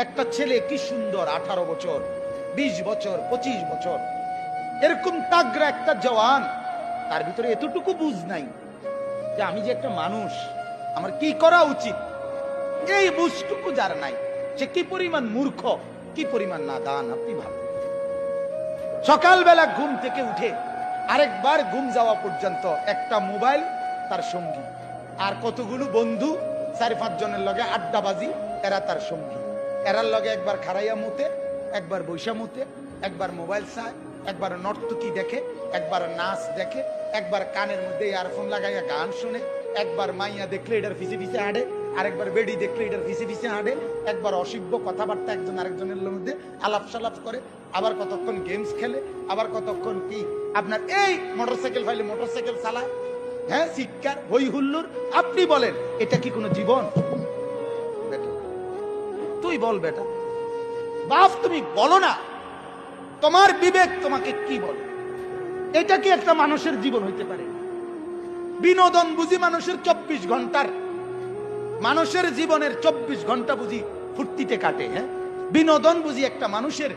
একটা ছেলে কি সুন্দর, 18 বছর, 20 বছর, 25 বছর, এরকম তাগড়া একটা জওয়ান, তার ভিতরে এতটুকু বুঝ নাই যে আমি যে একটা মানুষ, আমার কি করা উচিত। এই বুঝটুকু যার নাই, সে কি পরিমাণ মূর্খ, কি পরিমাণ নাদান আপনি ভাবুন। সকালবেলা ঘুম থেকে উঠে আরেকবার ঘুম যাওয়া পর্যন্ত একটা মোবাইল তার সঙ্গী, আর কতগুলো বন্ধু 4-5 জনের লগে আড্ডাবাজি, এরা তার সঙ্গী। এরার লগে একবার খারাইয়া মুতে, একবার বৈশা মুতে, একবার মোবাইল চায়, একবার নর্তকী দেখে, একবার নাচ দেখে, একবার কানের মধ্যে ইয়ারফোন লাগাইয়া গান শুনে, একবার মাইয়া দেখলে এটার পিছে পিছে হাঁটে, আরেকবার বেডি দেখলে এটার পিছে পিছে হাঁটে, একবার অসভ্য কথাবার্তা একজন আরেকজনের মধ্যে আলাপ সালাপ করে, আবার কতক্ষণ গেমস খেলে, আবার কতক্ষণ কি আপনার এই মোটরসাইকেল ফাইলে মোটরসাইকেল চালায়, হ্যাঁ, শিক্ষার হই হুল্লোর। আপনি বলেন এটা কি কোনো জীবন? বেটা তুই বল, বেটা বাপ তুমি বলো না, তোমার বিবেক তোমাকে কি বলে? এটা কি একটা মানুষের জীবন হইতে পারে? বিনোদন বুঝি মানুষের 24 ঘন্টার, মানুষের জীবনের 24 ঘন্টা বুঝি ফুর্তিতে কাটে? হ্যাঁ, বিনোদন বুঝি একটা মানুষের